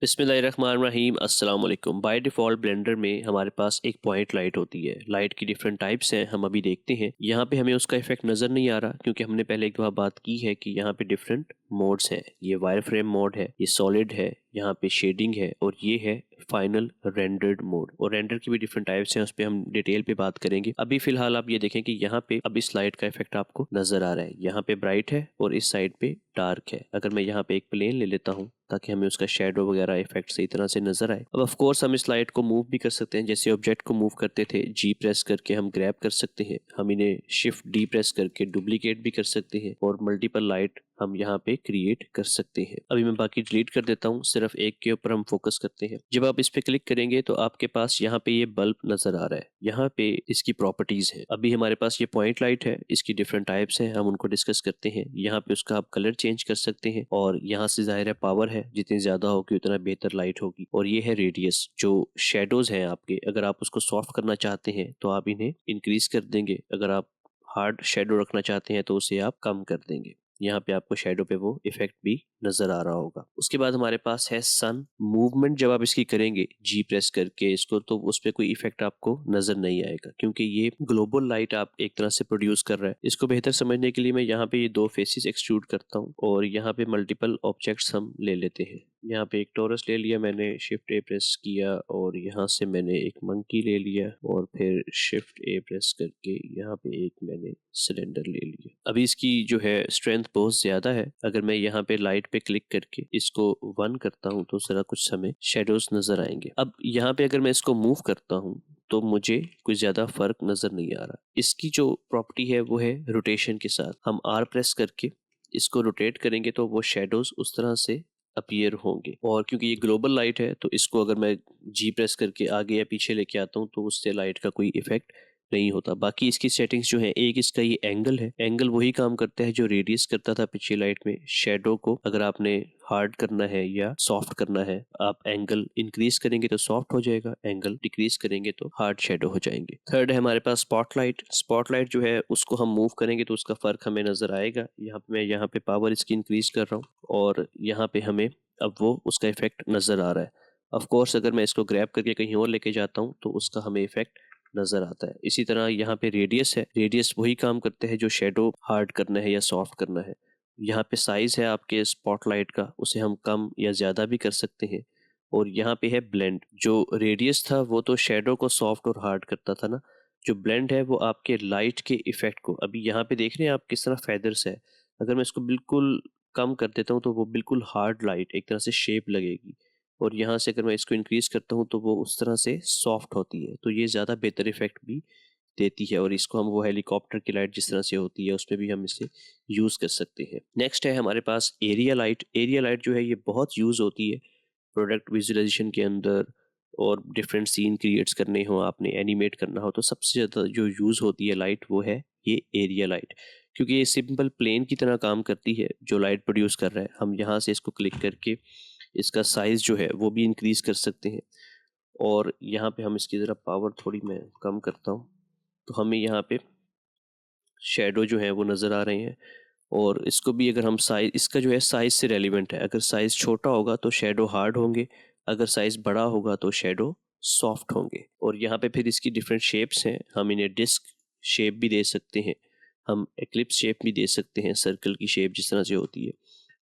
बिस्मिल्लाहिर्रहमानिर्रहीम अस्सलाम वालेकुम। बाय डिफ़ॉल्ट ब्लेंडर में हमारे पास एक पॉइंट लाइट होती है। लाइट की डिफरेंट टाइप्स हैं, हम अभी देखते हैं। यहाँ पे हमें उसका इफेक्ट नज़र नहीं आ रहा क्योंकि हमने पहले एक दफ़ा बात की है कि यहाँ पे डिफरेंट मोड्स हैं। ये वायर फ्रेम मोड है, ये सॉलिड है, यहाँ पे शेडिंग है और ये है फाइनल रेंडर्ड मोड। और रेंडर की भी डिफरेंट टाइप्स हैं, उस पर हम डिटेल पे बात करेंगे। अभी फिलहाल आप ये देखें कि यहाँ पे अब इस लाइट का इफेक्ट आपको नजर आ रहा है। यहाँ पे ब्राइट है और इस साइड पे डार्क है। अगर मैं यहाँ पे एक प्लेन ले लेता हूँ ताकि हमें उसका शेडो वगैरह इफेक्ट सही तरह से नजर आए। अब ऑफ कोर्स हम इस लाइट को मूव भी कर सकते हैं, जैसे ऑब्जेक्ट को मूव करते थे जी प्रेस करके हम ग्रैब कर सकते हैं। हम इन्हें शिफ्ट डी प्रेस करके डुप्लीकेट भी कर सकते हैं और मल्टीपल लाइट हम यहाँ पे क्रिएट कर सकते हैं। अभी मैं बाकी डिलीट कर देता हूँ, सिर्फ एक के ऊपर हम फोकस करते हैं। जब आप इस पे क्लिक करेंगे तो आपके पास यहाँ पे ये बल्ब नजर आ रहा है। यहाँ पे इसकी प्रॉपर्टीज है। अभी हमारे पास ये पॉइंट लाइट है, इसकी डिफरेंट टाइप्स हैं, हम उनको डिस्कस करते हैं। यहाँ पे उसका आप कलर चेंज कर सकते हैं और यहाँ से जाहिर है पावर है, जितनी ज्यादा होगी उतना बेहतर लाइट होगी। और ये है रेडियस। जो शेडोज हैं आपके, अगर आप उसको सॉफ्ट करना चाहते हैं तो आप इन्हें इंक्रीज कर देंगे। अगर आप हार्ड शेडो रखना चाहते हैं तो उसे आप कम कर देंगे। यहाँ पे आपको शेडो पे वो इफेक्ट भी नजर आ रहा होगा। उसके बाद हमारे पास है सन मूवमेंट। जब आप इसकी करेंगे जी प्रेस करके इसको, तो उस पर कोई इफेक्ट आपको नजर नहीं आएगा क्योंकि ये ग्लोबल लाइट आप एक तरह से प्रोड्यूस कर रहा है। इसको बेहतर समझने के लिए मैं यहाँ पे ये दो फेसेस एक्सट्रूड करता हूँ और यहाँ पे मल्टीपल ऑब्जेक्ट्स हम ले लेते हैं। यहाँ पे एक टोरस ले लिया मैंने, शिफ्ट ए प्रेस किया और यहाँ से मैंने एक मंकी ले लिया और फिर शिफ्ट ए प्रेस करके यहाँ पे एक मैंने सिलेंडर ले लिया। अभी इसकी जो है स्ट्रेंथ बहुत ज्यादा है। अगर मैं यहाँ पे लाइट पे क्लिक करके इसको 1 करता हूँ तो जरा कुछ समय शेडोज नजर आएंगे। अब यहाँ पे अगर मैं इसको मूव करता हूँ तो मुझे कुछ ज्यादा फर्क नजर नहीं आ रहा। इसकी जो प्रॉपर्टी है वो है रोटेशन के साथ। हम आर प्रेस करके इसको रोटेट करेंगे तो वो शेडोज उस तरह से अपीयर होंगे। और क्योंकि ये ग्लोबल लाइट है तो इसको अगर मैं जी प्रेस करके आगे या पीछे लेके आता हूँ तो उससे लाइट का कोई इफेक्ट नहीं होता। बाकी इसकी सेटिंग्स जो है, एक इसका ये एंगल है। एंगल वही काम करता है जो रेडियस करता था पिछली लाइट में। शेडो को अगर आपने हार्ड करना है या सॉफ्ट करना है, आप एंगल इंक्रीज करेंगे तो सॉफ्ट हो जाएगा, एंगल डिक्रीज करेंगे तो हार्ड शेडो हो जाएंगे। थर्ड है हमारे पास स्पॉटलाइट। स्पॉटलाइट जो है उसको हम मूव करेंगे तो उसका फर्क हमें नजर आएगा। यहाँ पे मैं यहाँ पे पावर इसकी इंक्रीज कर रहा हूँ और यहाँ पे हमें अब वो उसका इफेक्ट नजर आ रहा है। ऑफ कोर्स अगर मैं इसको ग्रैब करके कहीं और लेके जाता हूँ तो उसका हमें इफेक्ट नजर आता है। इसी तरह यहाँ पे रेडियस है। रेडियस वही काम करते हैं जो शेडो हार्ड करना है या सॉफ्ट करना है। यहाँ पे साइज है आपके स्पॉटलाइट का, उसे हम कम या ज्यादा भी कर सकते हैं। और यहाँ पे है ब्लेंड। जो रेडियस था वो तो शेडो को सॉफ्ट और हार्ड करता था ना, जो ब्लेंड है वो आपके लाइट के इफेक्ट को, अभी यहाँ पे देख रहे हैं आप किस तरह फेदर्स है, अगर मैं इसको बिल्कुल कम कर देता हूँ तो वो बिल्कुल हार्ड लाइट एक तरह से शेप लगेगी। और यहाँ से अगर मैं इसको इंक्रीज करता हूँ तो वो उस तरह से सॉफ्ट होती है, तो ये ज़्यादा बेहतर इफेक्ट भी देती है। और इसको हम वो हेलीकॉप्टर की लाइट जिस तरह से होती है उसमें भी हम इसे यूज़ कर सकते हैं। नेक्स्ट है हमारे पास एरिया लाइट। एरिया लाइट जो है ये बहुत यूज़ होती है प्रोडक्ट विजुअलाइजेशन के अंदर, और डिफरेंट सीन क्रिएट्स करने हो, आपने एनिमेट करना हो, तो सबसे ज़्यादा जो यूज़ होती है लाइट वो है ये एरिया लाइट। क्योंकि ये सिंपल प्लेन की तरह काम करती है जो लाइट प्रोड्यूस कर रहा है। हम यहाँ से इसको क्लिक करके इसका साइज़ जो है वो भी इंक्रीज़ कर सकते हैं। और यहाँ पे हम इसकी ज़रा पावर थोड़ी मैं कम करता हूँ तो हमें यहाँ पे शेडो जो है वो नज़र आ रहे हैं। और इसको भी अगर हम साइज, इसका जो है साइज़ से रेलिवेंट है। अगर साइज़ छोटा होगा तो शेडो हार्ड होंगे, अगर साइज़ बड़ा होगा तो शेडो सॉफ्ट होंगे। और यहाँ पे फिर इसकी डिफरेंट शेप्स हैं। हम इन्हें डिस्क शेप भी दे सकते हैं, हम एक्लिप्स शेप भी दे सकते हैं, सर्कल की शेप जिस तरह से होती है।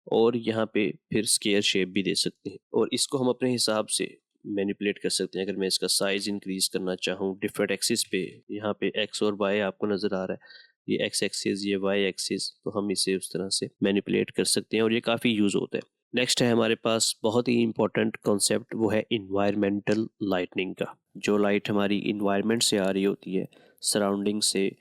और यहाँ पे फिर स्क्वायर शेप भी दे सकते हैं। और इसको हम अपने हिसाब से मैनिपुलेट कर सकते हैं। अगर मैं इसका साइज इंक्रीज करना चाहूँ डिफरेंट एक्सिस पे, यहाँ पे एक्स और वाई आपको नज़र आ रहा है, ये एक्स एक्सिस ये वाई एक्सिस, तो हम इसे उस तरह से मैनिपुलेट कर सकते हैं और ये काफ़ी यूज़ होता है। नेक्स्ट है हमारे पास बहुत ही इंपॉर्टेंट कॉन्सेप्ट, वो है इन्वायरमेंटल लाइटनिंग का। जो लाइट हमारी इन्वायरमेंट से आ रही होती है, सराउंडिंग से,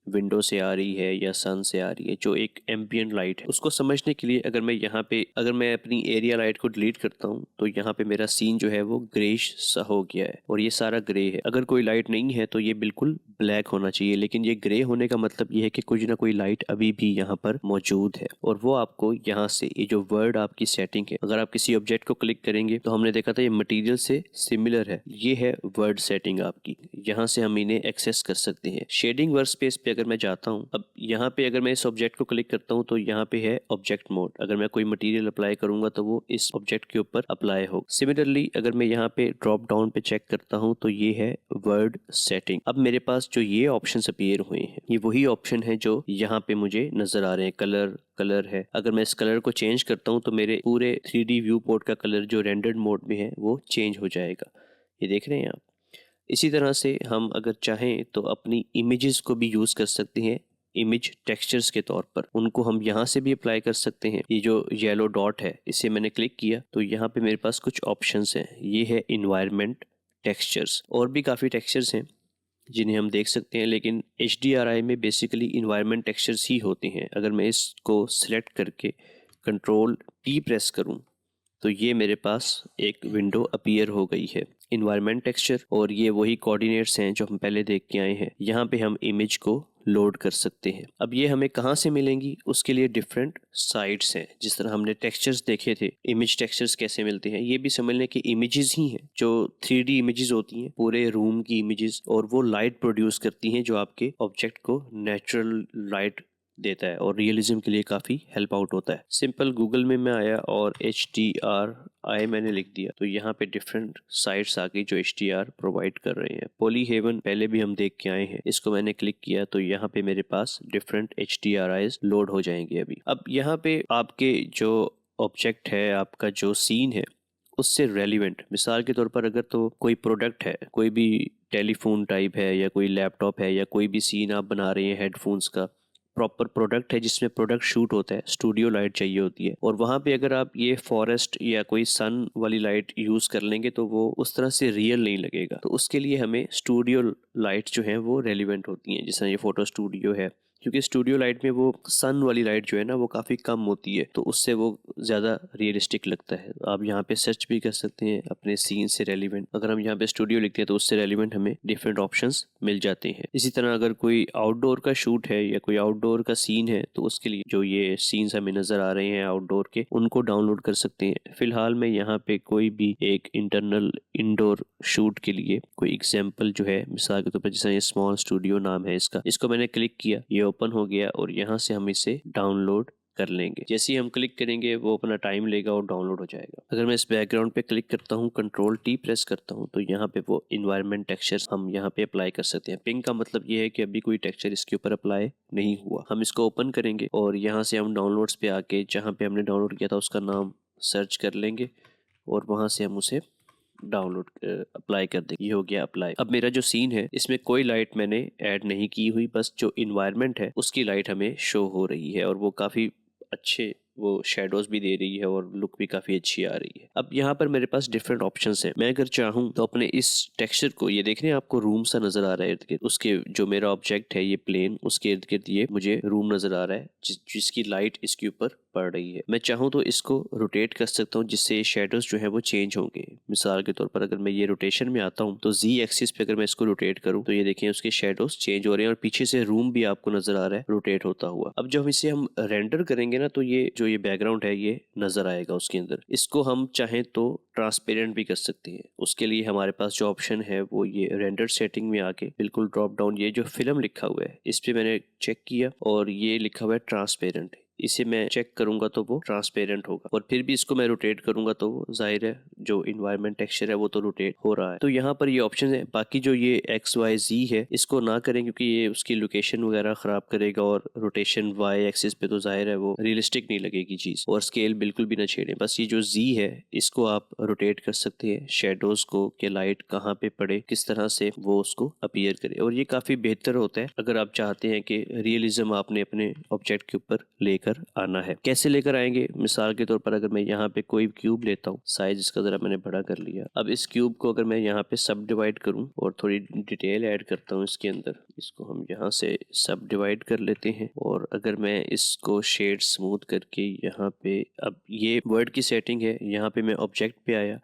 विंडो से आ रही है या सन से आ रही है, जो एक एम्बियंट लाइट है, उसको समझने के लिए अगर मैं यहाँ पे, अगर मैं अपनी एरिया लाइट को डिलीट करता हूँ तो यहाँ पे मेरा सीन जो है वो ग्रेश सा हो गया है और ये सारा ग्रे है। अगर कोई लाइट नहीं है तो ये बिल्कुल ब्लैक होना चाहिए, लेकिन ये ग्रे होने का मतलब ये है कि कुछ ना कोई लाइट अभी भी यहाँ पर मौजूद है। और वो आपको यहाँ से, ये जो वर्ड आपकी सेटिंग है, अगर आप किसी ऑब्जेक्ट को क्लिक करेंगे तो हमने देखा था ये मटेरियल से सिमिलर है, ये है वर्ड सेटिंग आपकी। यहाँ से हम इन्हें एक्सेस कर सकते हैं। शेडिंग वर्क स्पेस पे पे अगर मैं जाता हूँ, अब यहाँ पे अगर मैं इस ऑब्जेक्ट को क्लिक करता हूँ तो यहाँ पे है ऑब्जेक्ट मोड। अगर मैं कोई मटेरियल अप्लाई करूंगा तो वो इस ऑब्जेक्ट के ऊपर अप्लाई हो। सिमिलरली अगर मैं यहाँ पे ड्रॉप डाउन पे चेक करता हूँ तो ये है वर्ड सेटिंग। अब मेरे पास जो ये ऑप्शंस अपीयर हुए हैं ये वही ऑप्शन है जो यहाँ पे मुझे नजर आ रहे हैं। कलर है, अगर मैं इस कलर को चेंज करता हूँ तो मेरे पूरे 3D व्यू पोर्ट का कलर जो रेंडर्ड मोड में है वो चेंज हो जाएगा। ये देख रहे हैं आप। इसी तरह से हम अगर चाहें तो अपनी इमेजेस को भी यूज़ कर सकते हैं इमेज टेक्सचर्स के तौर पर। उनको हम यहाँ से भी अप्लाई कर सकते हैं। ये जो येलो डॉट है इसे मैंने क्लिक किया तो यहाँ पे मेरे पास कुछ ऑप्शंस हैं। ये है इन्वायरमेंट टेक्सचर्स, और भी काफ़ी टेक्सचर्स हैं जिन्हें हम देख सकते हैं, लेकिन HDRI में बेसिकली इन्वायरमेंट टेक्सचर्स ही होते हैं। अगर मैं इसको सिलेक्ट करके Ctrl+T प्रेस करूँ तो ये मेरे पास एक विंडो अपीयर हो गई है, इन्वायरमेंट टेक्सचर। और ये वही कोऑर्डिनेट्स हैं जो हम पहले देख के आए हैं। यहाँ पे हम इमेज को लोड कर सकते हैं। अब ये हमें कहाँ से मिलेंगी, उसके लिए डिफरेंट साइट्स हैं। जिस तरह हमने टेक्सचर्स देखे थे, इमेज टेक्सचर्स कैसे मिलते हैं, ये भी समझ लें कि इमेजेस ही हैं जो 3D इमेजेस होती हैं, पूरे रूम की इमेजेस, और वो लाइट प्रोड्यूस करती हैं जो आपके ऑब्जेक्ट को नेचुरल लाइट देता है और रियलिज्म के लिए काफ़ी हेल्प आउट होता है। सिंपल गूगल में मैं आया और HDRI मैंने लिख दिया तो यहाँ पे डिफरेंट साइट्स आ गई जो HDR प्रोवाइड कर रहे हैं। पॉलीहेवन पहले भी हम देख के आए हैं, इसको मैंने क्लिक किया तो यहाँ पे मेरे पास डिफरेंट HDRIs लोड हो जाएंगे अभी। अब यहाँ पे आपके जो ऑब्जेक्ट है, आपका जो सीन है, उससे रेलिवेंट, मिसाल के तौर पर अगर तो कोई प्रोडक्ट है, कोई भी टेलीफोन टाइप है या कोई लैपटॉप है या कोई भी सीन आप बना रहे हैं हेडफोन्स का, प्रॉपर प्रोडक्ट है जिसमें प्रोडक्ट शूट होता है, स्टूडियो लाइट चाहिए होती है, और वहाँ पे अगर आप ये फॉरेस्ट या कोई सन वाली लाइट यूज़ कर लेंगे तो वो उस तरह से रियल नहीं लगेगा। तो उसके लिए हमें स्टूडियो लाइट जो है वो रेलिवेंट होती हैं। जैसे ये फोटो स्टूडियो है, क्योंकि स्टूडियो लाइट में वो सन वाली लाइट जो है ना वो काफ़ी कम होती है, तो उससे वो ज़्यादा रियलिस्टिक लगता है। आप यहाँ पे सर्च भी कर सकते हैं अपने सीन से रेलिवेंट। अगर हम यहाँ पे स्टूडियो लिखते हैं तो उससे रेलिवेंट हमें डिफरेंट ऑप्शंस मिल जाते हैं। इसी तरह अगर कोई आउटडोर का शूट है या कोई आउटडोर का सीन है तो उसके लिए जो ये सीन्स हमें नज़र आ रहे हैं आउटडोर के, उनको डाउनलोड कर सकते हैं। फिलहाल मैं यहाँ पे कोई भी एक इंटरनल इंडोर शूट के लिए कोई एग्जाम्पल जो है, मिसाल के तौर पर जैसे ये स्मॉल स्टूडियो नाम है इसका, इसको मैंने क्लिक किया, ये ओपन हो गया और यहाँ से हम इसे डाउनलोड कर लेंगे। जैसे ही हम क्लिक करेंगे वो अपना टाइम लेगा और डाउनलोड हो जाएगा। अगर मैं इस बैकग्राउंड पे क्लिक करता हूँ, Ctrl+T प्रेस करता हूँ तो यहाँ पे वो इन्वायरमेंट टेक्सचर हम यहाँ पे अप्लाई कर सकते हैं। पिंक का मतलब ये है कि अभी कोई टेक्सचर इसके ऊपर अप्लाई नहीं हुआ। हम इसको ओपन करेंगे और यहाँ से हम डाउनलोड्स पे आके जहाँ पे हमने डाउनलोड किया था उसका नाम सर्च कर लेंगे और वहाँ से हम उसे डाउनलोड अप्लाई कर देंगे। ये हो गया अप्लाई। अब मेरा जो सीन है इसमें कोई लाइट मैंने ऐड नहीं की हुई, बस जो इन्वायरमेंट है उसकी लाइट हमें शो हो रही है और वो काफ़ी अच्छे वो शेडोज भी दे रही है और लुक भी काफ़ी अच्छी आ रही है। अब यहाँ पर मेरे पास डिफरेंट ऑप्शंस हैं। मैं अगर चाहूँ तो अपने इस टेक्सचर को, ये देख रहे हैं आपको रूम सा नज़र आ रहा है इर्द गिर्द, उसके जो मेरा ऑब्जेक्ट है ये प्लेन, उसके इर्द गिर्द ये मुझे रूम नज़र आ रहा है जिसकी लाइट इसके ऊपर पड़ रही है। मैं चाहूँ तो इसको रोटेट कर सकता हूँ जिससे ये शेडोज जो है वो चेंज होंगे। मिसाल के तौर पर अगर मैं ये रोटेशन में आता हूँ तो Z एक्सिस पे अगर मैं इसको रोटेट करूँ तो ये देखें उसके शेडोज चेंज हो रहे हैं और पीछे से रूम भी आपको नजर आ रहा है रोटेट होता हुआ। अब जब इसे हम रेंडर करेंगे ना तो ये जो ये बैकग्राउंड है ये नजर आएगा उसके अंदर। इसको हम चाहें तो ट्रांसपेरेंट भी कर सकते हैं। उसके लिए हमारे पास जो ऑप्शन है वो ये रेंडर सेटिंग में आके बिल्कुल ड्रॉप डाउन, ये जो फिल्म लिखा हुआ है इस पे मैंने चेक किया और ये लिखा हुआ है ट्रांसपेरेंट। इसे मैं चेक करूंगा तो वो ट्रांसपेरेंट होगा और फिर भी इसको मैं रोटेट करूंगा तो जाहिर है जो इन्वायरमेंट टेक्सचर है वो तो रोटेट हो रहा है। तो यहाँ पर ये ऑप्शन है। बाकी जो ये XYZ है इसको ना करें क्योंकि ये उसकी लोकेशन वगैरह खराब करेगा और रोटेशन Y एक्सिस पे तो जाहिर है वो रियलिस्टिक नहीं लगेगी चीज, और स्केल बिल्कुल भी ना छेड़े। बस ये जो Z है इसको आप रोटेट कर सकते हैं, शेडोज को कि लाइट कहाँ पे पड़े, किस तरह से वो उसको अपीयर करे, और ये काफी बेहतर होता है अगर आप चाहते हैं कि रियलिज्म आपने अपने ऑब्जेक्ट के ऊपर लेकर आना है। कैसे लेकर आएंगे, मिसाल के तौर पर अगर मैं यहाँ पे कोई क्यूब लेता हूँ, साइज इसका जरा मैंने बड़ा कर लिया। अब इस क्यूब को अगर मैं यहाँ पे सब डिवाइड करूँ और थोड़ी डिटेल ऐड करता हूँ इसके अंदर, इसको हम यहाँ से सब डिवाइड कर लेते हैं और अगर मैं इसको शेड स्मूथ करके यहाँ पे, अब ये वर्ड की सेटिंग है, यहाँ पे मैं ऑब्जेक्ट पे आया,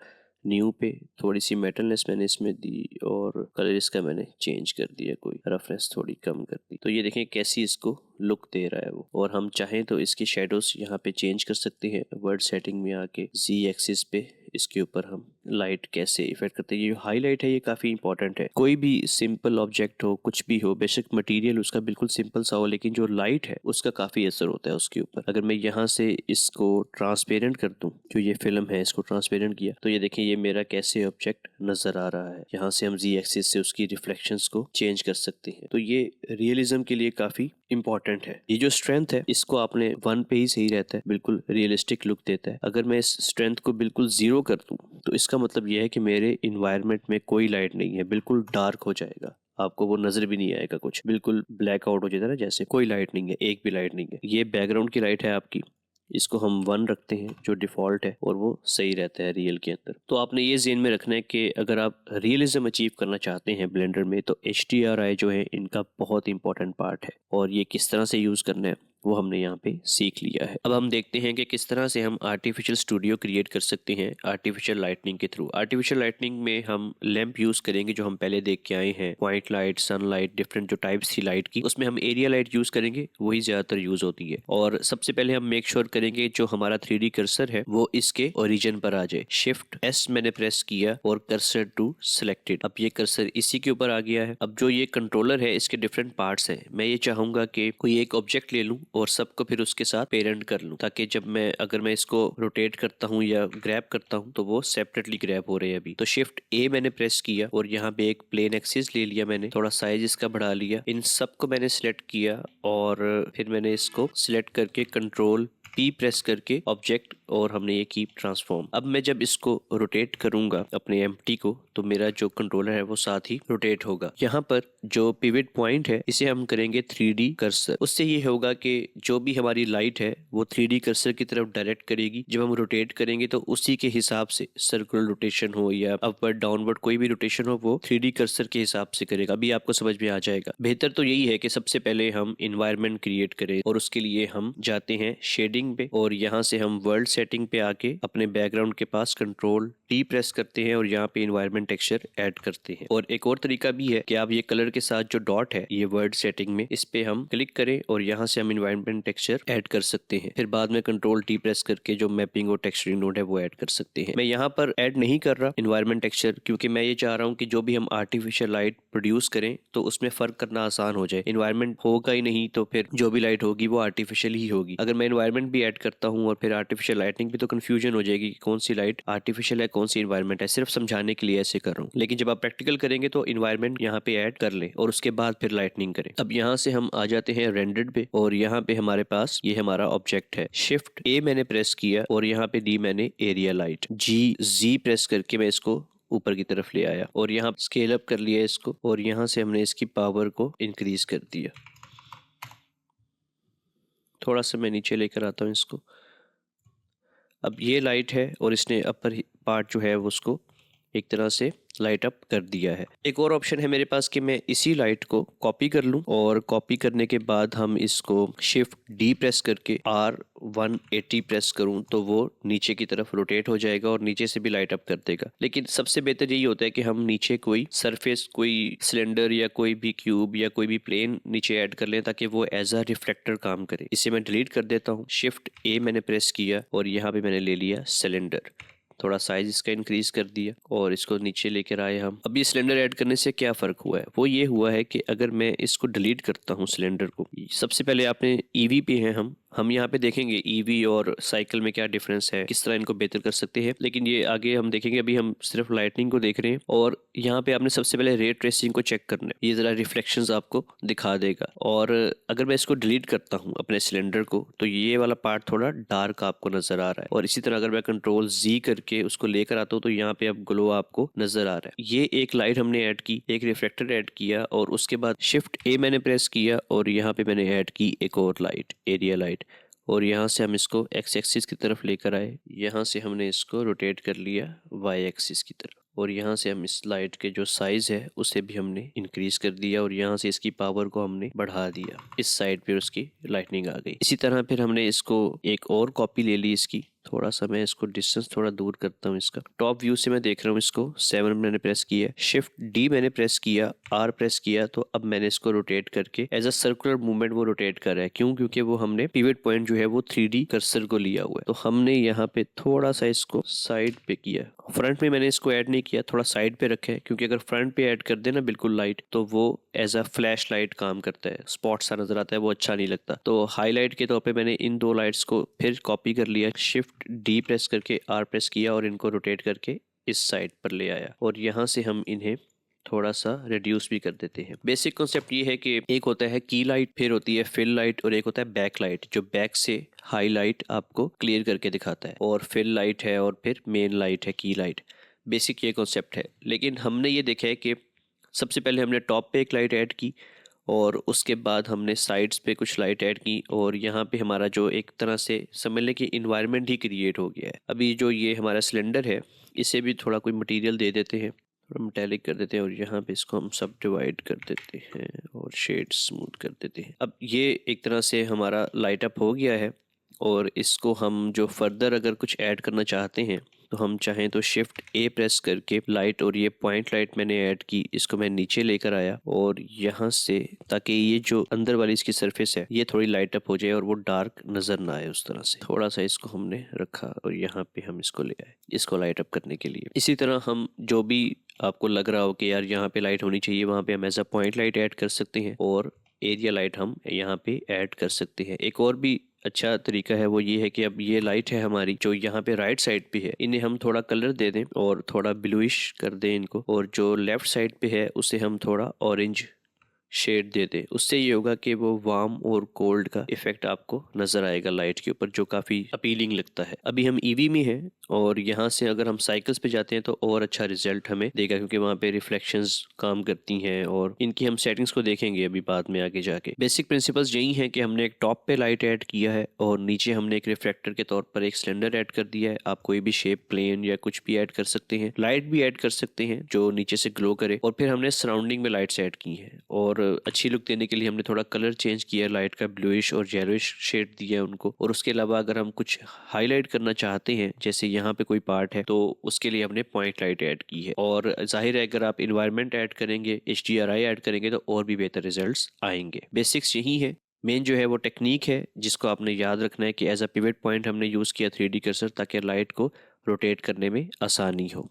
न्यू पे थोड़ी सी मेटलनेस मैंने इसमें दी और कलर इसका मैंने चेंज कर दिया, कोई रफनेस थोड़ी कम कर दी। तो ये देखें कैसी इसको लुक दे रहा है वो। और हम चाहें तो इसके शेडोज यहाँ पे चेंज कर सकते हैं वर्ड सेटिंग में आके, Z एक्सिस पे इसके ऊपर हम लाइट कैसे इफेक्ट करते हैं। ये हाईलाइट है, ये काफ़ी इंपॉर्टेंट है। कोई भी सिंपल ऑब्जेक्ट हो, कुछ भी हो, बेशक मटेरियल उसका बिल्कुल सिंपल सा हो, लेकिन जो लाइट है उसका काफ़ी असर होता है उसके ऊपर। अगर मैं यहाँ से इसको ट्रांसपेरेंट कर दूँ, जो ये फिल्म है इसको ट्रांसपेरेंट किया, तो ये देखिए ये मेरा कैसे ऑब्जेक्ट नजर आ रहा है। यहाँ से हम जी एक्सिस से उसकी रिफ्लेक्शंस को चेंज कर सकते हैं। तो ये रियलिज्म के लिए काफ़ी इंपॉर्टेंट है। ये जो स्ट्रेंथ है इसको आपने 1 पे ही सही रहता है, बिल्कुल रियलिस्टिक लुक देता है। अगर मैं इस स्ट्रेंथ को बिल्कुल 0 कर दूं तो इसका मतलब यह है कि मेरे इन्वायरमेंट में कोई लाइट नहीं है, बिल्कुल डार्क हो जाएगा, आपको वो नजर भी नहीं आएगा, कुछ बिल्कुल ब्लैक आउट हो जाता है ना, जैसे कोई लाइट नहीं है, एक भी लाइट नहीं है। ये बैकग्राउंड की लाइट है आपकी, इसको हम 1 रखते हैं जो डिफ़ॉल्ट है, और वो सही रहता है रियल के अंदर। तो आपने ये ज़हन में रखना है कि अगर आप रियलिज्म अचीव करना चाहते हैं ब्लेंडर में, तो HDRI जो है इनका बहुत इंपॉर्टेंट पार्ट है, और ये किस तरह से यूज़ करना है वो हमने यहाँ पे सीख लिया है। अब हम देखते हैं कि किस तरह से हम आर्टिफिशियल स्टूडियो क्रिएट कर सकते हैं आर्टिफिशियल लाइटनिंग के थ्रू। आर्टिफिशियल लाइटनिंग में हम लैंप यूज़ करेंगे जो हम पहले देख के आए हैं, पॉइंट लाइट, सनलाइट, डिफरेंट जो टाइप्स थी लाइट की, उसमें हम एरिया लाइट यूज़ करेंगे, वही ज़्यादातर यूज़ होती है। और सबसे पहले हम मेक श्योर करेंगे जो हमारा 3D कर्सर है वो इसके ओरिजिन पर आ जाए। शिफ्ट S मैंने प्रेस किया और कर्सर टू सिलेक्टेड। अब ये कर्सर इसी के ऊपर आ गया है। अब जो ये कंट्रोलर है इसके डिफरेंट पार्ट्स हैं, मैं ये चाहूंगा कि कोई एक ऑब्जेक्ट ले लूं और सबको फिर उसके साथ पेरेंट कर लूं, ताकि जब मैं अगर मैं इसको रोटेट करता हूं या ग्रैब करता हूं तो वो सेपरेटली ग्रैब हो रहे हैं अभी। तो शिफ्ट A मैंने प्रेस किया और यहाँ पे एक प्लेन एक्सिस ले लिया मैंने, थोड़ा साइज इसका बढ़ा लिया, इन सबको मैंने सिलेक्ट किया और फिर मैंने इसको सिलेक्ट करके कंट्रोल P प्रेस करके ऑब्जेक्ट, और हमने ये कीप ट्रांसफॉर्म। अब मैं जब इसको रोटेट करूंगा अपने एम्प्टी को, तो मेरा जो कंट्रोलर है वो साथ ही रोटेट होगा। यहाँ पर जो पिवट पॉइंट है इसे हम करेंगे 3D कर्सर। उससे ये होगा कि जो भी हमारी लाइट है वो 3D कर्सर की तरफ डायरेक्ट करेगी। जब हम रोटेट करेंगे तो उसी के हिसाब से सर्कुलर रोटेशन हो या अपवर्ड डाउनवर्ड कोई भी रोटेशन हो वो 3D कर्सर के हिसाब से करेगा। अभी आपको समझ में आ जाएगा। बेहतर तो यही है कि सबसे पहले हम इन्वायरमेंट क्रिएट करें, और उसके लिए हम जाते हैं शेडिंग पे, और यहाँ से हम वर्ल्ड सेटिंग पे आके अपने बैकग्राउंड के पास कंट्रोल T प्रेस करते हैं और यहाँ पे इन्वायरमेंट टेक्सचर ऐड करते हैं। और एक और तरीका भी है कि आप ये कलर के साथ जो डॉट है ये वर्ल्ड सेटिंग में, इस पे हम क्लिक करें और यहाँ से हम इन्वायरमेंट टेक्सचर ऐड कर सकते हैं। फिर बाद में कंट्रोल T प्रेस करके जो मैपिंग और टेक्सचरिंग नोड है वो ऐड कर सकते हैं। मैं यहाँ पर ऐड नहीं कर रहा इन्वायरमेंट टेक्सचर, क्योंकि मैं ये चाह रहा हूँ कि जो भी हम आर्टिफिशियल लाइट प्रोड्यूस करें तो उसमें फर्क करना आसान हो जाए। इन्वायरमेंट होगा ही नहीं तो फिर जो भी लाइट होगी वो आर्टिफिशियल ही होगी। अगर मैं इन्वायरमेंट भी ऐड करता हूँ और फिर आर्टिफिशियल लाइटनिंग भी, तो कंफ्यूजन हो जाएगी कि कौन सी लाइट आर्टिफिशियल है कौन सी इन्वायरमेंट है। सिर्फ समझाने के लिए ऐसे कर रहा हूँ, लेकिन जब आप प्रैक्टिकल करेंगे तो इन्वायरमेंट यहाँ पे ऐड कर लें और उसके बाद फिर लाइटनिंग करें। अब यहाँ से हम आ जाते हैं रेंडर्ड पे, और यहाँ पे हमारे पास ये हमारा ऑब्जेक्ट है। शिफ्ट A मैंने प्रेस किया और यहाँ पे दी मैंने एरिया लाइट, Z प्रेस करके मैं इसको ऊपर की तरफ ले आया और यहाँ स्केल अप कर लिया इसको, और यहाँ से हमने इसकी पावर को इंक्रीज कर दिया। थोड़ा सा मैं नीचे लेकर आता हूँ इसको। अब ये लाइट है और इसने अपर पार्ट जो है वो उसको एक तरह से लाइट अप कर दिया है। एक और ऑप्शन है मेरे पास कि मैं इसी लाइट को कॉपी कर लूं, और कॉपी करने के बाद हम इसको शिफ्ट D प्रेस करके R180 प्रेस करूं तो वो नीचे की तरफ रोटेट हो जाएगा और नीचे से भी लाइट अप कर देगा। लेकिन सबसे बेहतर यही होता है कि हम नीचे कोई सरफेस, कोई सिलेंडर या कोई भी क्यूब या कोई भी प्लेन नीचे ऐड कर लें ताकि वो एज अ रिफ्लेक्टर काम करे। इसे मैं डिलीट कर देता हूँ। शिफ्ट A मैंने प्रेस किया और यहाँ पे मैंने ले लिया सिलेंडर, थोड़ा साइज इसका इंक्रीज कर दिया और इसको नीचे लेकर आए हम। अब ये सिलेंडर ऐड करने से क्या फ़र्क हुआ है, वो ये हुआ है कि अगर मैं इसको डिलीट करता हूँ सिलेंडर को, सबसे पहले आपने EV पे हैं हम यहाँ पे देखेंगे EV और साइकिल में क्या डिफरेंस है, किस तरह इनको बेहतर कर सकते हैं, लेकिन ये आगे हम देखेंगे। अभी हम सिर्फ लाइटनिंग को देख रहे हैं, और यहाँ पे आपने सबसे पहले रे ट्रेसिंग को चेक करना है। ये ज़रा रिफ्लेक्शंस आपको दिखा देगा। और अगर मैं इसको डिलीट करता हूँ अपने सिलेंडर को, तो ये वाला पार्ट थोड़ा डार्क आपको नजर आ रहा है। और इसी तरह अगर मैं कंट्रोल Z करके उसको लेकर आता हूँ तो यहाँ पे अब ग्लो आपको नजर आ रहा है। ये एक लाइट हमने ऐड की, एक रिफ्लेक्टर ऐड किया, और उसके बाद शिफ्ट A मैंने प्रेस किया और यहाँ पे मैंने ऐड की एक और लाइट, एरिया लाइट, और यहाँ से हम इसको X एक्सिस की तरफ लेकर आए। यहाँ से हमने इसको रोटेट कर लिया Y एक्सिस की तरफ, और यहाँ से हम इस लाइट के जो साइज है उसे भी हमने इंक्रीज कर दिया, और यहाँ से इसकी पावर को हमने बढ़ा दिया। इस साइड पे उसकी लाइटनिंग आ गई। इसी तरह फिर हमने इसको एक और कॉपी ले ली इसकी। थोड़ा सा मैं इसको डिस्टेंस थोड़ा दूर करता हूँ इसका। टॉप व्यू से मैं देख रहा हूँ इसको। 7 मैंने प्रेस किया, शिफ्ट D मैंने प्रेस किया, R प्रेस किया, तो अब मैंने इसको रोटेट करके एज अ सर्कुलर मूवमेंट वो रोटेट कर रहा है। क्यों? क्योंकि वो हमने पिवट पॉइंट जो है वो 3D कर्सर को लिया हुआ है। तो हमने यहाँ पे थोड़ा सा इसको साइड पे किया, फ्रंट में मैंने इसको ऐड नहीं किया, थोड़ा साइड पे रखा है, क्योंकि अगर फ्रंट पे ऐड कर देना बिल्कुल लाइट तो वो एज अ फ्लैश लाइट काम करता है, स्पॉट सा नजर आता है, वो अच्छा नहीं लगता। तो हाईलाइट के तौर पे मैंने इन दो लाइट्स को फिर कॉपी कर लिया, शिफ्ट डी प्रेस करके आर प्रेस किया और इनको रोटेट करके इस साइड पर ले आया और यहाँ से हम इन्हें थोड़ा सा रिड्यूस भी कर देते हैं। बेसिक कॉन्सेप्ट ये है कि एक होता है की लाइट, फिर होती है फिल लाइट और एक होता है बैक लाइट, जो बैक से हाईलाइट आपको क्लियर करके दिखाता है, और फिल लाइट है और फिर मेन लाइट है की लाइट। बेसिक ये कॉन्सेप्ट है। लेकिन हमने ये देखा है कि सबसे पहले हमने टॉप पे एक लाइट ऐड की और उसके बाद हमने साइड्स पे कुछ लाइट ऐड की और यहाँ पे हमारा जो एक तरह से समझ लें कि इन्वायरमेंट ही क्रिएट हो गया है। अभी जो ये हमारा सिलेंडर है इसे भी थोड़ा कोई मटेरियल दे देते हैं, थोड़ा मेटेलिक कर देते हैं और यहाँ पे इसको हम सब डिवाइड कर देते हैं और शेड स्मूथ कर देते हैं। अब ये एक तरह से हमारा लाइट अप हो गया है और इसको हम जो फर्दर अगर कुछ ऐड करना चाहते हैं तो हम चाहें तो शिफ्ट ए प्रेस करके लाइट, और ये पॉइंट लाइट मैंने ऐड की, इसको मैं नीचे लेकर आया और यहाँ से, ताकि ये जो अंदर वाली इसकी सरफेस है ये थोड़ी लाइट अप हो जाए और वो डार्क नजर ना आए, उस तरह से थोड़ा सा इसको हमने रखा और यहाँ पे हम इसको ले आए इसको लाइट अप करने के लिए। इसी तरह हम जो भी आपको लग रहा हो कि यार यहाँ पे लाइट होनी चाहिए, वहाँ पे हम as a point light add कर सकते हैं और एरिया लाइट हम यहाँ पे ऐड कर सकते हैं। एक और भी अच्छा तरीका है वो ये है कि अब ये लाइट है हमारी जो यहाँ पे राइट साइड पे है, इन्हें हम थोड़ा कलर दे दें और थोड़ा ब्लूइश कर दें इनको, और जो लेफ्ट साइड पे है उसे हम थोड़ा ऑरेंज शेड दे दें। उससे ये होगा कि वो वार्म और कोल्ड का इफेक्ट आपको नजर आएगा लाइट के ऊपर, जो काफी अपीलिंग लगता है। अभी हम ईवी में हैं और यहाँ से अगर हम साइकिल्स पे जाते हैं तो और अच्छा रिजल्ट हमें देगा, क्योंकि वहाँ पे रिफ्लेक्शंस काम करती हैं और इनकी हम सेटिंग्स को देखेंगे अभी बाद में आगे जाके। बेसिक प्रिंसिपल्स यही हैं कि हमने एक टॉप पे लाइट ऐड किया है और नीचे हमने एक रिफ्लेक्टर के तौर पर एक सिलेंडर ऐड कर दिया है। आप कोई भी शेप, प्लेन या कुछ भी ऐड कर सकते हैं, लाइट भी ऐड कर सकते हैं जो नीचे से ग्लो करे, और फिर हमने सराउंडिंग में लाइट्स ऐड की हैं और अच्छी लुक देने के लिए हमने थोड़ा कलर चेंज किया, लाइट का ब्लूइश और येलोइश शेड दिया उनको। और उसके अलावा अगर हम कुछ हाईलाइट करना चाहते हैं, जैसे यहाँ पे कोई पार्ट है, तो उसके लिए हमने पॉइंट लाइट ऐड की है। और जाहिर है अगर आप इन्वायरमेंट ऐड करेंगे, HDRI ऐड करेंगे तो और भी बेहतर रिजल्ट्स आएंगे। बेसिक्स यही है। मेन जो है वो टेक्निक है जिसको आपने याद रखना है कि एज अ पिवट पॉइंट हमने यूज किया 3D कर्सर, ताकि लाइट को रोटेट करने में आसानी हो।